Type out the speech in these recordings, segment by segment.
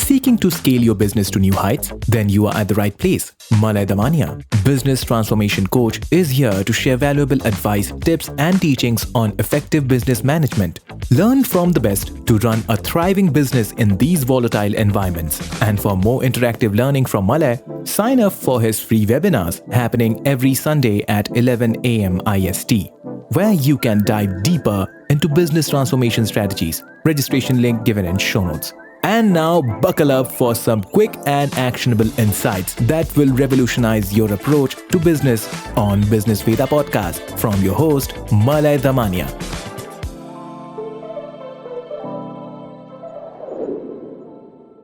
Seeking to scale your business to new heights? Then you are at the right place. Malay Damania, business transformation coach, is here to share valuable advice, tips, and teachings on effective business management. Learn from the best to run a thriving business in these volatile environments. And for more interactive learning from Malay, sign up for his free webinars happening every Sunday at 11 a.m. IST, where you can dive deeper into business transformation strategies. Registration link given in show notes. And now buckle up for some quick and actionable insights that will revolutionize your approach to business on Business Veda podcast from your host Malay Damania.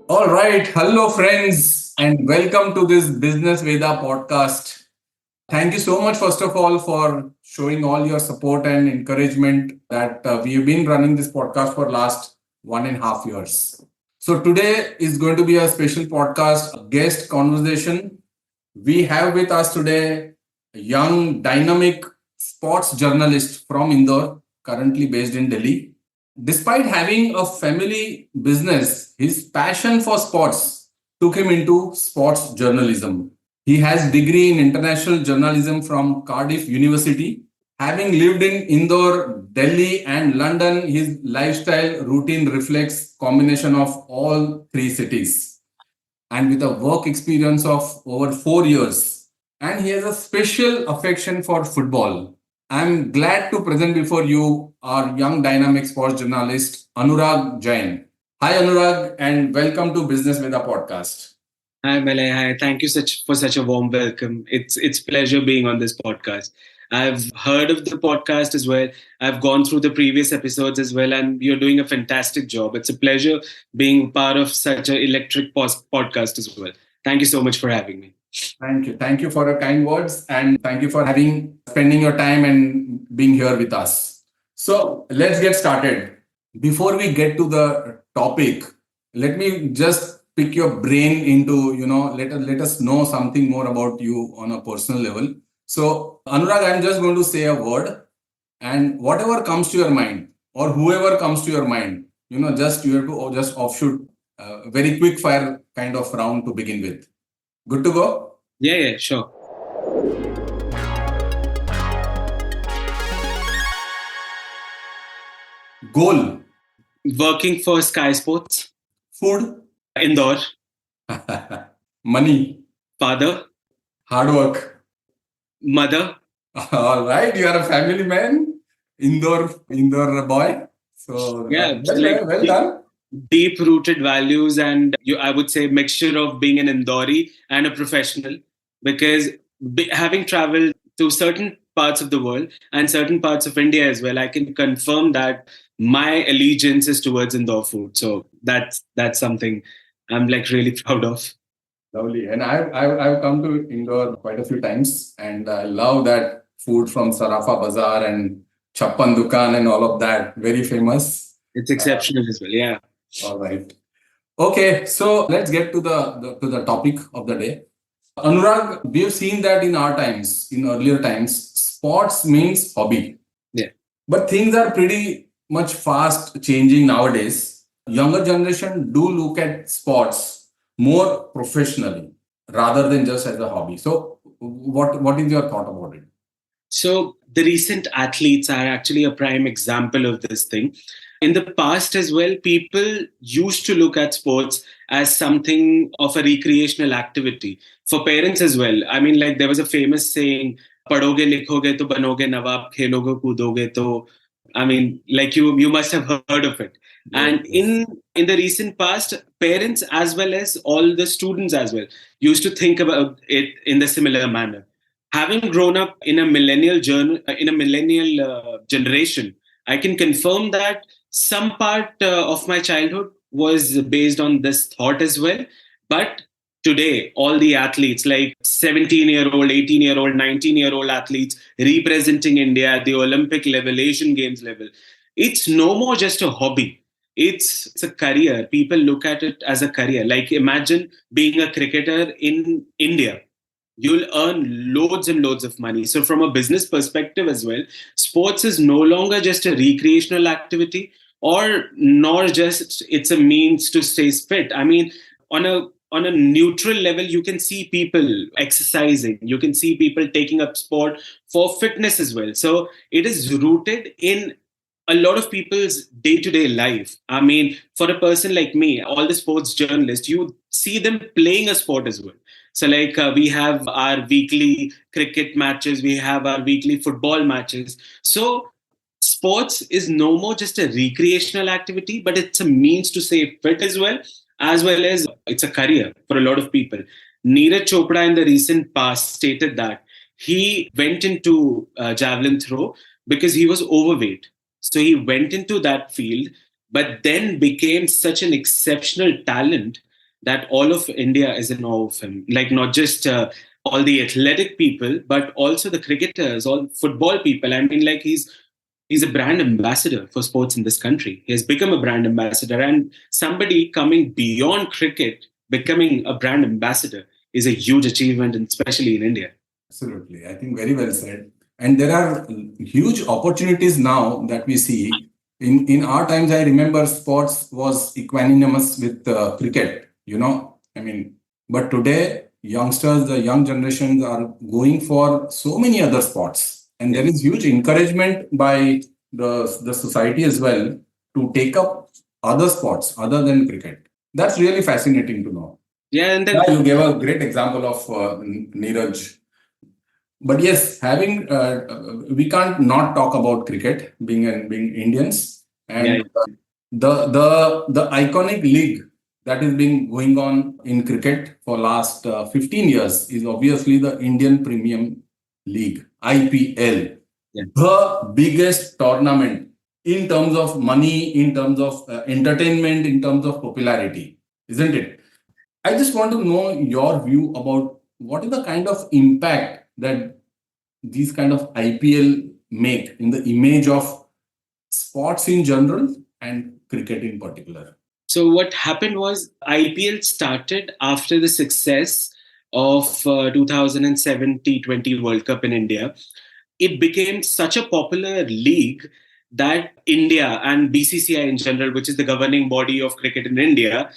All right, hello friends and welcome to this Business Veda podcast. Thank you so much first of all for showing all your support and encouragement that we have been running this podcast for last 1.5 years. So today is going to be a special podcast, a guest conversation. We have with us today a young, dynamic sports journalist from Indore, currently based in Delhi. Despite having a family business, his passion for sports took him into sports journalism. He has degree in international journalism from Cardiff University. Having lived in Indore, Delhi and London, his lifestyle routine reflects combination of all three cities. And with a work experience of over 4 years, and he has a special affection for football. I'm glad to present before you our young dynamic sports journalist, Anurag Jain. Hi Anurag and welcome to Business Veda podcast. Hi Malay, hi. Thank you for such a warm welcome. It's pleasure being on this podcast. I've heard of the podcast as well. I've gone through the previous episodes as well, and you're doing a fantastic job. It's a pleasure being part of such an electric podcast as well. Thank you so much for having me. Thank you. Thank you for your kind words and thank you for spending your time and being here with us. So let's get started. Before we get to the topic, let me just pick your brain into, let us know something more about you on a personal level. So Anurag, I'm just going to say a word and whatever comes to your mind or whoever comes to your mind, you have to just offshoot a very quick fire kind of round to begin with. Good to go? Yeah, sure. Goal. Working for Sky Sports. Food. Indore. Money. Father. Hard work. Mother. All right, you are a family man, Indore boy. So yeah, well done. Deep-rooted values and I would say mixture of being an Indori and a professional, because having traveled to certain parts of the world and certain parts of India as well, I can confirm that my allegiance is towards Indore food. So that's something I'm really proud of. Lovely. And I've come to Indore quite a few times and I love that food from Sarafa Bazaar and Chappan Dukan and all of that. Very famous. It's exceptional as well. Yeah. All right. Okay. So let's get to the topic of the day. Anurag, we have seen that in earlier times, sports means hobby. Yeah. But things are pretty much fast changing nowadays. Younger generation do look at sports more professionally rather than just as a hobby. So what is your thought about it? So the recent athletes are actually a prime example of this thing. In the past as well, people used to look at sports as something of a recreational activity for parents as well. I mean, there was a famous saying, "Padhoge likhoge to banoge nawab, kheloge koodoge to." I mean, you must have heard of it. And in the recent past, parents as well as all the students as well used to think about it in the similar manner. Having grown up in a millennial generation, I can confirm that some part of my childhood was based on this thought as well. But today, all the athletes, 17-year-old, 18-year-old, 19-year-old athletes representing India at the Olympic level, Asian Games level, it's no more just a hobby. It's a career. People look at it as a career. Imagine being a cricketer in India. You'll earn loads and loads of money. So from a business perspective as well, sports is no longer just a recreational activity nor just it's a means to stay fit. I mean, on a neutral level, you can see people exercising, you can see people taking up sport for fitness as well. So it is rooted in a lot of people's day-to-day life. I mean, for a person like me, all the sports journalists, you see them playing a sport as well. So like we have our weekly cricket matches, we have our weekly football matches. So sports is no more just a recreational activity, but it's a means to stay fit as well as it's a career for a lot of people. Neeraj Chopra in the recent past stated that he went into javelin throw because he was overweight. So he went into that field, but then became such an exceptional talent that all of India is in awe of him. Like not just all the athletic people, but also the cricketers, all football people. I mean, like he's a brand ambassador for sports in this country. He has become a brand ambassador, and somebody coming beyond cricket, becoming a brand ambassador, is a huge achievement, and especially in India. Absolutely. I think very well said. And there are huge opportunities now that we see. In our times, I remember sports was equanimous with cricket, I mean, but today, youngsters, the young generations are going for so many other sports. And there is huge encouragement by the society as well to take up other sports other than cricket. That's really fascinating to know. Yeah, and then You gave a great example of Neeraj. But yes, we can't not talk about cricket being Indians, and the iconic league that has been going on in cricket for last 15 years is obviously the Indian Premium League, IPL, the biggest tournament in terms of money, in terms of entertainment, in terms of popularity, isn't it? I just want to know your view about what is the kind of impact that these kind of IPL make in the image of sports in general and cricket in particular. So what happened was IPL started after the success of 2007 T20 World Cup in India. It became such a popular league that India and BCCI in general, which is the governing body of cricket in India,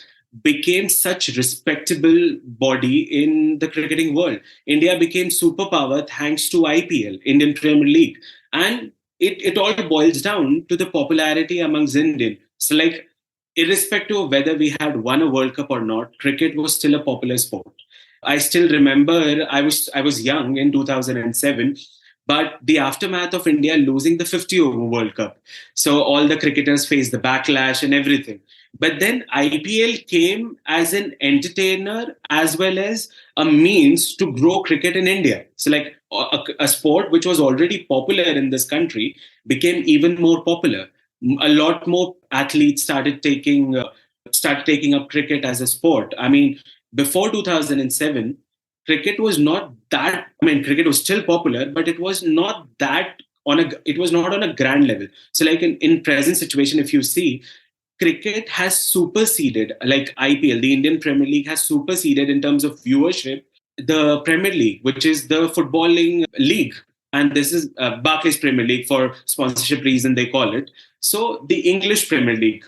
became such respectable body in the cricketing world. India became superpower thanks to IPL, Indian Premier League. And it all boils down to the popularity amongst Indian. So like, irrespective of whether we had won a World Cup or not, cricket was still a popular sport. I still remember I was young in 2007, but the aftermath of India losing the 50 over World Cup. So all the cricketers faced the backlash and everything. But then IPL came as an entertainer as well as a means to grow cricket in India. So like a sport which was already popular in this country became even more popular. A lot more athletes started taking up cricket as a sport. I mean, before 2007, cricket was not that. I mean, cricket was still popular, but it was not that it was not on a grand level. So like in present situation, if you see, cricket has superseded, like IPL, the Indian Premier League has superseded in terms of viewership, the Premier League, which is the footballing league. And this is Barclays Premier League for sponsorship reason, they call it. So the English Premier League,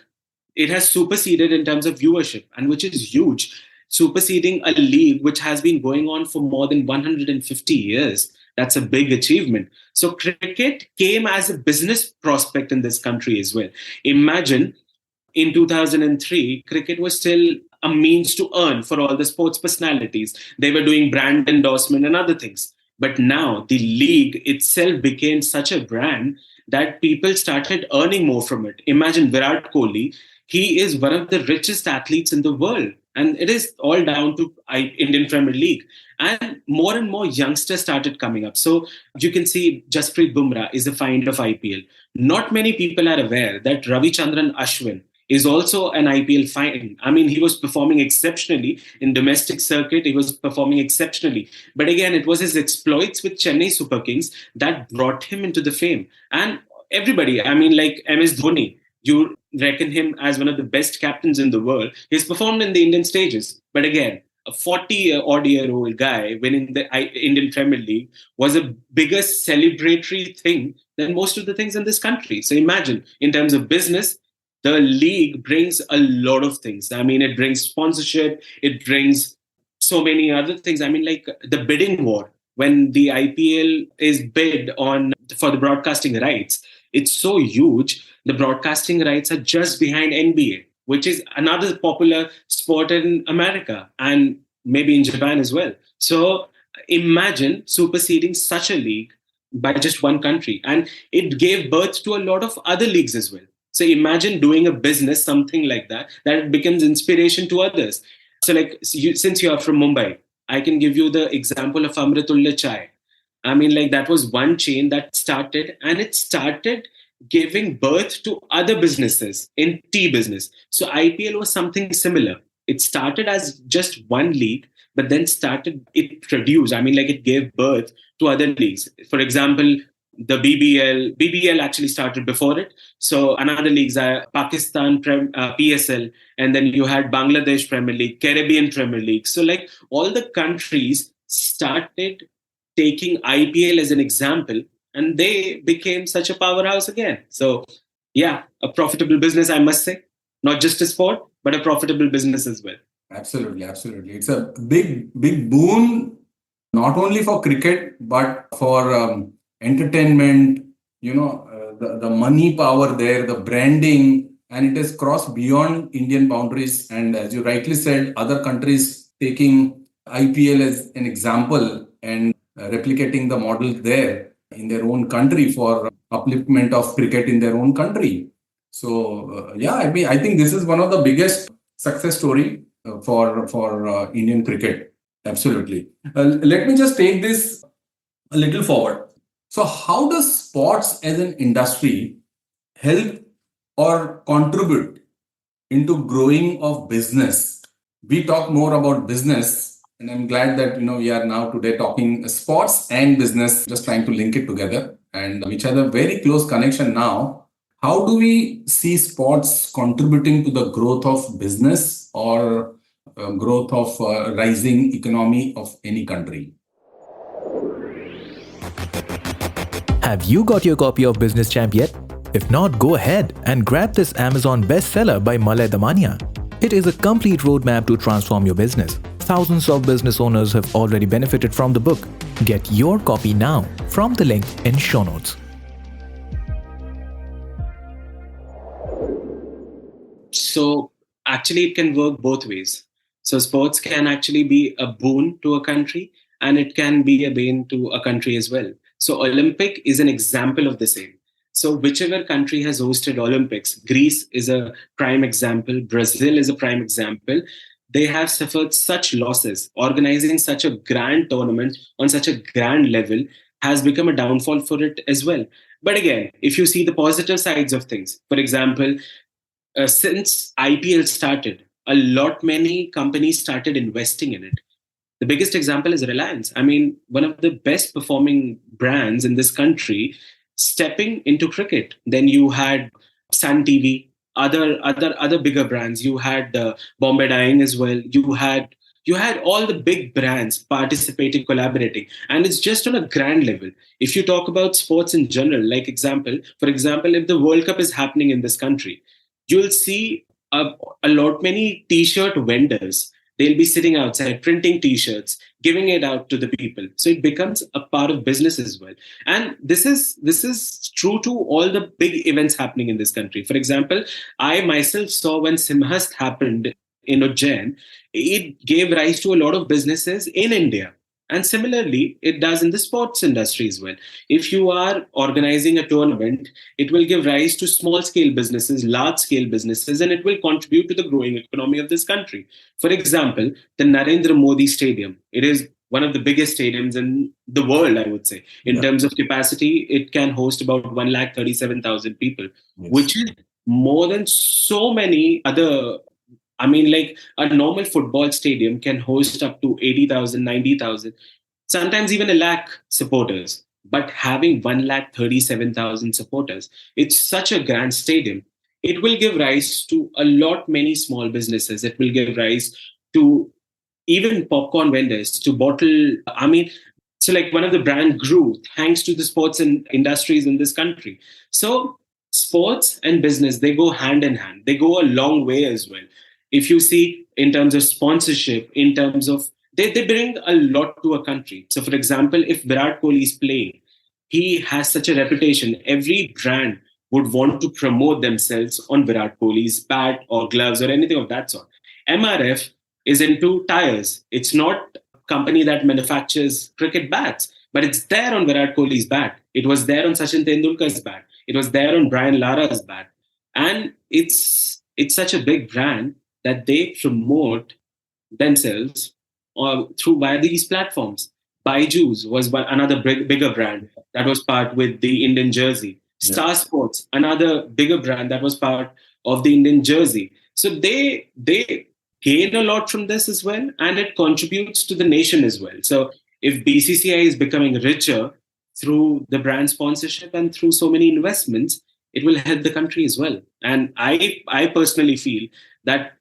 it has superseded in terms of viewership, and which is huge, superseding a league which has been going on for more than 150 years. That's a big achievement. So cricket came as a business prospect in this country as well. Imagine in 2003, cricket was still a means to earn for all the sports personalities. They were doing brand endorsement and other things. But now the league itself became such a brand that people started earning more from it. Imagine Virat Kohli. He is one of the richest athletes in the world. And it is all down to Indian Premier League. And more youngsters started coming up. So you can see Jasprit Bumrah is a find of IPL. Not many people are aware that Ravichandran Ashwin is also an IPL find. I mean, he was performing exceptionally in domestic circuit. He was performing exceptionally. But again, it was his exploits with Chennai Super Kings that brought him into the fame. And everybody, I mean, like MS Dhoni, you reckon him as one of the best captains in the world. He's performed in the Indian stages. But again, a 40-odd-year-old guy winning the Indian Premier League was a bigger celebratory thing than most of the things in this country. So imagine, in terms of business, the league brings a lot of things. I mean, it brings sponsorship, it brings so many other things. I mean, like the bidding war, when the IPL is bid on for the broadcasting rights, it's so huge. The broadcasting rights are just behind NBA, which is another popular sport in America and maybe in Japan as well. So imagine superseding such a league by just one country. And it gave birth to a lot of other leagues as well. So imagine doing a business, something like that, that it becomes inspiration to others. So like since you are from Mumbai, I can give you the example of Amritulya Chai. I mean, like that was one chain that started, and it started giving birth to other businesses in tea business. So IPL was something similar. It started as just one league, but then started it produced. I mean, like it gave birth to other leagues. For example, the BBL actually started before it. So another leagues are PSL, and then you had Bangladesh Premier League, Caribbean Premier League. So like all the countries started taking IPL as an example, and they became such a powerhouse again. So yeah, a profitable business, I must say, not just a sport, but a profitable business as well. Absolutely, absolutely. It's a big boon, not only for cricket, but for entertainment, the money power there, the branding, and it has crossed beyond Indian boundaries. And as you rightly said, other countries taking IPL as an example and replicating the model there in their own country for upliftment of cricket in their own country. So yeah, I think this is one of the biggest success story for Indian cricket. Absolutely. Let me just take this a little forward. So, how does sports as an industry help or contribute into growing of business? We talk more about business, and I'm glad that we are now today talking sports and business, just trying to link it together, and which have a very close connection now. How do we see sports contributing to the growth of business or growth of rising economy of any country? Have you got your copy of Business Champ yet? If not, go ahead and grab this Amazon bestseller by Malay Damania. It is a complete roadmap to transform your business. Thousands of business owners have already benefited from the book. Get your copy now from the link in show notes. So actually, it can work both ways. So sports can actually be a boon to a country, and it can be a bane to a country as well. So Olympic is an example of the same. So whichever country has hosted Olympics, Greece is a prime example, Brazil is a prime example. They have suffered such losses. Organizing such a grand tournament on such a grand level has become a downfall for it as well. But again, if you see the positive sides of things, for example, since IPL started, a lot many companies started investing in it. The biggest example is Reliance. I mean, one of the best performing brands in this country stepping into cricket. Then you had Sun TV, other bigger brands. You had Bombay Dyeing as well. You had all the big brands participating, collaborating, and it's just on a grand level. If you talk about sports in general, for example, if the World Cup is happening in this country, you'll see a lot many t-shirt vendors. They'll be sitting outside printing t-shirts, giving it out to the people. So it becomes a part of business as well. And this is true to all the big events happening in this country. For example, I myself saw when Simhast happened in Ujjain, it gave rise to a lot of businesses in India. And similarly, it does in the sports industry as well. If you are organizing a tournament, it will give rise to small scale businesses, large scale businesses, and it will contribute to the growing economy of this country. For example, the Narendra Modi Stadium, it is one of the biggest stadiums in the world, I would say. In terms of capacity, it can host about 137,000 people, which is more than so many other. I mean, like a normal football stadium can host up to 80,000, 90,000, sometimes even a lakh supporters. But having 137,000 supporters, it's such a grand stadium. It will give rise to a lot many small businesses. It will give rise to even popcorn vendors, to bottle. I mean, so like one of the brand grew thanks to the sports and industries in this country. So sports and business, they go hand in hand. They go a long way as well. If you see in terms of sponsorship, in terms of they bring a lot to a country. So for example, if Virat Kohli is playing, he has such a reputation. Every brand would want to promote themselves on Virat Kohli's bat or gloves or anything of that sort. MRF is into tires. It's not a company that manufactures cricket bats, but it's there on Virat Kohli's bat. It was there on Sachin Tendulkar's bat. It was there on Brian Lara's bat. And it's such a big brand that they promote themselves through via these platforms. Byju's was another bigger brand that was part with the Indian jersey. Star Sports, another bigger brand that was part of the Indian jersey. So they gain a lot from this as well, and it contributes to the nation as well. So if BCCI is becoming richer through the brand sponsorship and through so many investments, it will help the country as well. And I personally feel that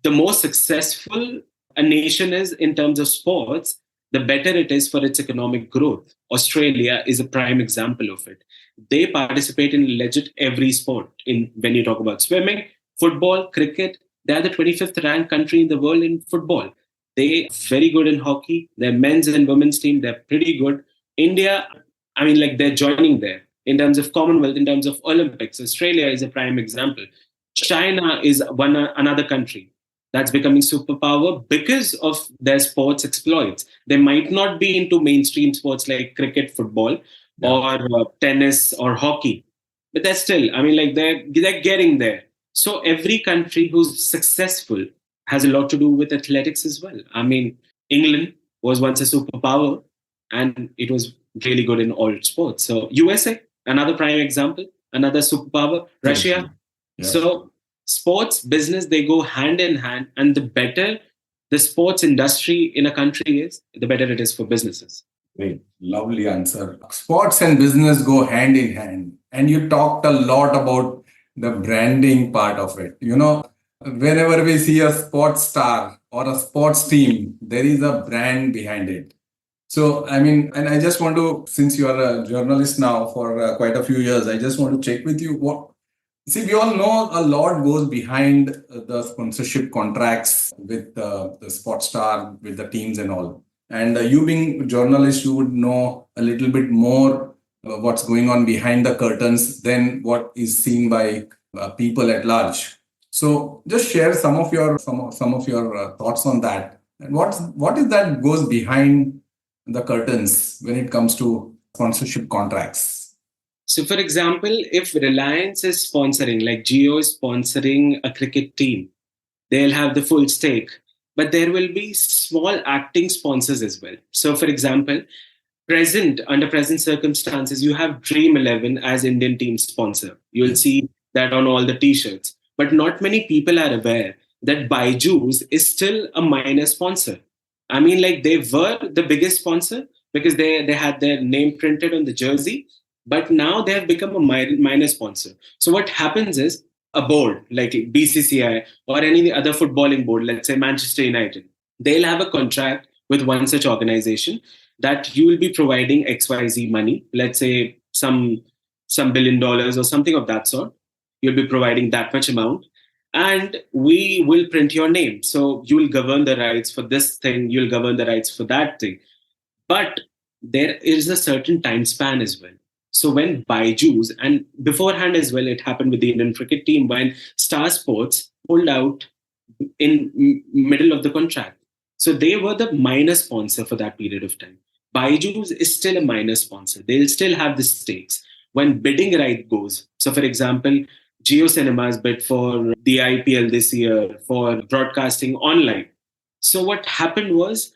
the more successful a nation is in terms of sports, the better it is for its economic growth. Australia is a prime example of it. They participate in legit every sport. In when you talk about swimming, football, cricket, they are the 25th ranked country in the world in football. They are very good in hockey. Their men's and women's team, they're pretty good. India, I mean, like they're joining there in terms of Commonwealth, in terms of Olympics. Australia is a prime example. China is another country that's becoming superpower because of their sports exploits. They might not be into mainstream sports like cricket, football, or tennis or hockey, but they're still, I mean, like they're getting there. So every country who's successful has a lot to do with athletics as well. I mean, England was once a superpower, and it was really good in all sports. So USA, another prime example, another superpower. Russia. Yeah. So sports, business, they go hand in hand, and the better the sports industry in a country is, the better it is for businesses. Great. Lovely answer. Sports and business go hand in hand. And you talked a lot about the branding part of it. You know, whenever we see a sports star or a sports team, there is a brand behind it. So, I mean, and I just want to, since you are a journalist now for quite a few years, I just want to check with you see, we all know a lot goes behind the sponsorship contracts with the sports star, with the teams and all. And you being a journalist, you would know a little bit more what's going on behind the curtains than what is seen by people at large. So just share some of your thoughts on that. And what is that goes behind the curtains when it comes to sponsorship contracts? So, for example, if Reliance is sponsoring, like Jio is sponsoring a cricket team, they'll have the full stake. But there will be small acting sponsors as well. So, for example, under present circumstances, you have Dream 11 as Indian team sponsor. You'll see that on all the t-shirts. But not many people are aware that Byju's is still a minor sponsor. I mean, like they were the biggest sponsor because they had their name printed on the jersey. But now they have become a minor sponsor. So what happens is a board like BCCI or any other footballing board, let's say Manchester United, they'll have a contract with one such organization that you will be providing XYZ money, let's say some $1 billion or something of that sort. You'll be providing that much amount, and we will print your name. So you will govern the rights for this thing, you'll govern the rights for that thing. But there is a certain time span as well. So when Byju's, and beforehand as well, it happened with the Indian cricket team when Star Sports pulled out in middle of the contract. So they were the minor sponsor for that period of time. Byju's is still a minor sponsor. They'll still have the stakes. When bidding right goes, so for example, Jio Cinemas bid for the IPL this year for broadcasting online. So what happened was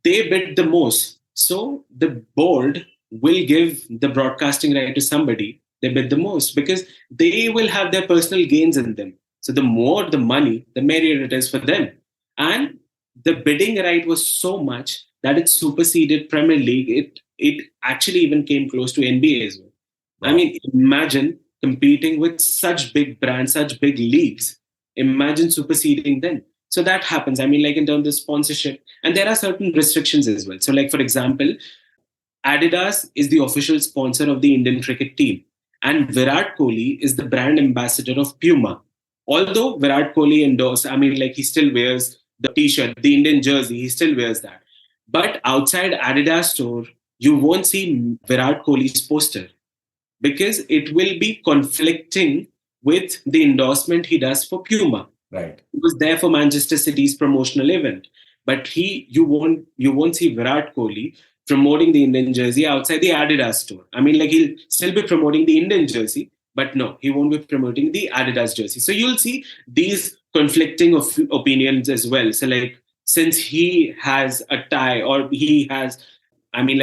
they bid the most. So the board will give the broadcasting right to somebody they bid the most because they will have their personal gains in them. So the more the money, the merrier it is for them. And the bidding right was so much that it superseded Premier League. It actually even came close to NBA as well. Wow. I mean, imagine competing with such big brands, such big leagues. Imagine superseding them. So that happens. I mean, like in terms of sponsorship. And there are certain restrictions as well. So like, for example, Adidas is the official sponsor of the Indian cricket team. And Virat Kohli is the brand ambassador of Puma. Although Virat Kohli endorsed, he still wears the t-shirt, the Indian jersey, he still wears that. But outside Adidas store, you won't see Virat Kohli's poster because it will be conflicting with the endorsement he does for Puma. Right. He was there for Manchester City's promotional event, but you won't see Virat Kohli promoting the Indian jersey outside the Adidas store. He'll still be promoting the Indian jersey, but no, he won't be promoting the Adidas jersey. So you'll see these conflicting opinions as well. So since he has a tie or he has,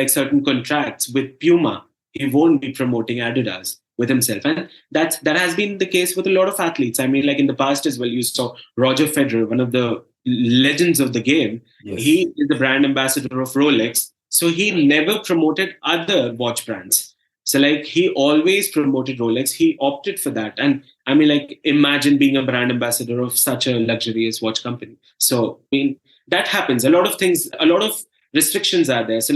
certain contracts with Puma, he won't be promoting Adidas with himself. And that has been the case with a lot of athletes. In the past as well, you saw Roger Federer, one of the legends of the game. Yes. He is the brand ambassador of Rolex. So he never promoted other watch brands. So he always promoted Rolex. He opted for that. And imagine being a brand ambassador of such a luxurious watch company. So that happens. A lot of things, a lot of restrictions are there. So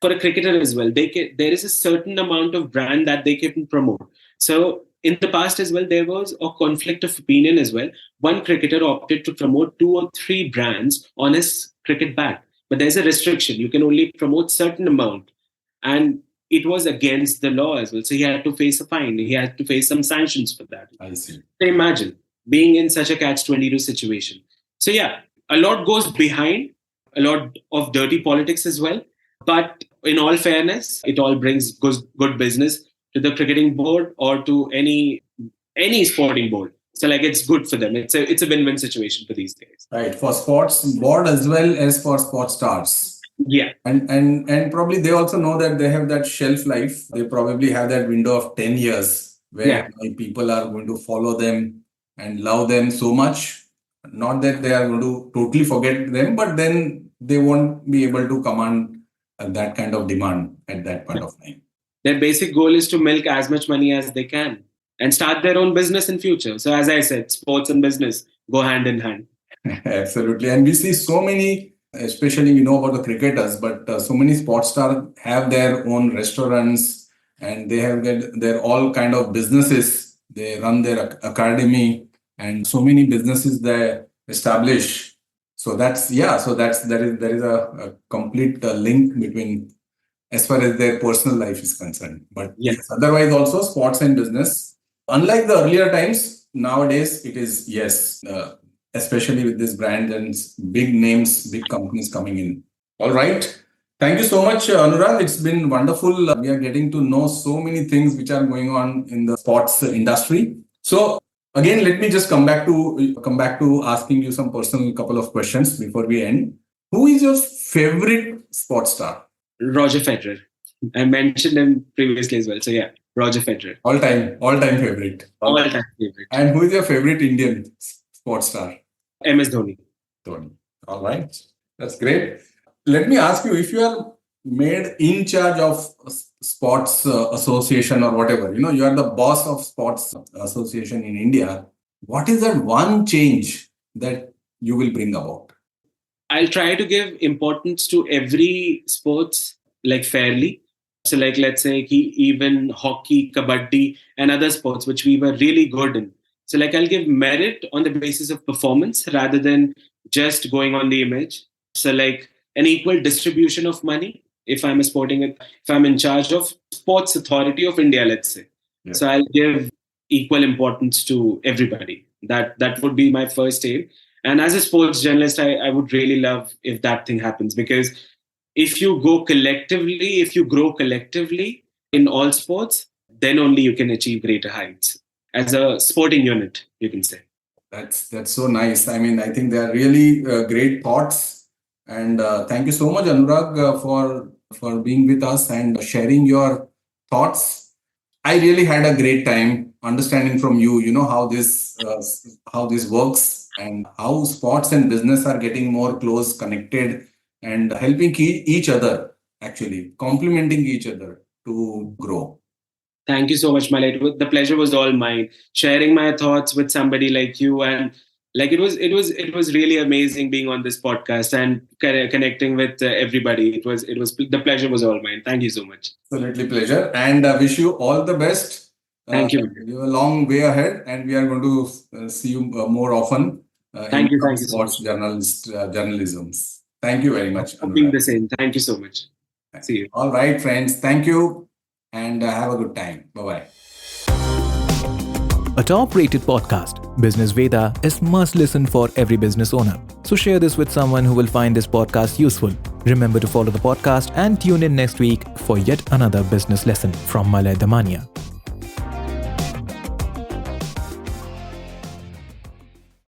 for a cricketer as well, there is a certain amount of brand that they can promote. So in the past as well, there was a conflict of opinion as well. One cricketer opted to promote 2 or 3 brands on his cricket bat. But there's a restriction. You can only promote certain amount. And it was against the law as well. So he had to face a fine. He had to face some sanctions for that. I see. So imagine being in such a catch-22 situation. So yeah, a lot goes behind, a lot of dirty politics as well. But in all fairness, it all brings good business to the cricketing board or to any sporting board. So it's good for them. It's a win-win situation for these days. Right. For sports board as well as for sports stars. Yeah. And probably they also know that they have that shelf life. They probably have that window of 10 years where people are going to follow them and love them so much. Not that they are going to totally forget them, but then they won't be able to command that kind of demand at that point of time. Their basic goal is to milk as much money as they can and start their own business in future. So as I said, sports and business go hand in hand. Absolutely. And we see so many, especially we know about the cricketers, but so many sports stars have their own restaurants and they have their all kind of businesses. They run their academy and so many businesses they establish. So there is a complete link between as far as their personal life is concerned. But yes, otherwise also sports and business, unlike the earlier times, nowadays it is especially with this brand and big names, big companies coming in. All right. Thank you so much, Anurag. It's been wonderful. We are getting to know so many things which are going on in the sports industry. So again, let me just come back to asking you some personal couple of questions before we end. Who is your favorite sports star? Roger Federer. I mentioned him previously as well. So yeah, Roger Federer. All time favorite. All time favorite. And who is your favorite Indian sports star? MS Dhoni. Dhoni. All right. That's great. Let me ask you, if you are made in charge of sports association or whatever, you are the boss of sports association in India, what is that one change that you will bring about? I'll try to give importance to every sports fairly. So let's say even hockey, kabaddi and other sports which we were really good in. So I'll give merit on the basis of performance rather than just going on the image. So an equal distribution of money. If I'm in charge of Sports Authority of India, let's say. Yeah. So I'll give equal importance to everybody. That would be my first aim. And as a sports journalist, I would really love if that thing happens, because if you grow collectively in all sports, then only you can achieve greater heights. As a sporting unit, you can say. That's so nice. I think they are really great thoughts. And thank you so much, Anurag, for being with us and sharing your thoughts. I really had a great time understanding from you, how this works and how sports and business are getting more close connected and helping each other, actually complementing each other to grow. Thank you so much, Malay. The pleasure was all mine. Sharing my thoughts with somebody like you, and it was really amazing being on this podcast and connecting with everybody. It was the pleasure was all mine. Thank you so much. Absolutely pleasure, and I wish you all the best You. You have a long way ahead, and we are going to see you more often Thank you. Thank you so sports much. journalisms. Thank you very much. Hoping the same. Thank you so much. See you. All right, friends. Thank you, and have a good time. Bye-bye. A top-rated podcast, Business Veda, is must listen for every business owner. So share this with someone who will find this podcast useful. Remember to follow the podcast and tune in next week for yet another business lesson from Malay Damania.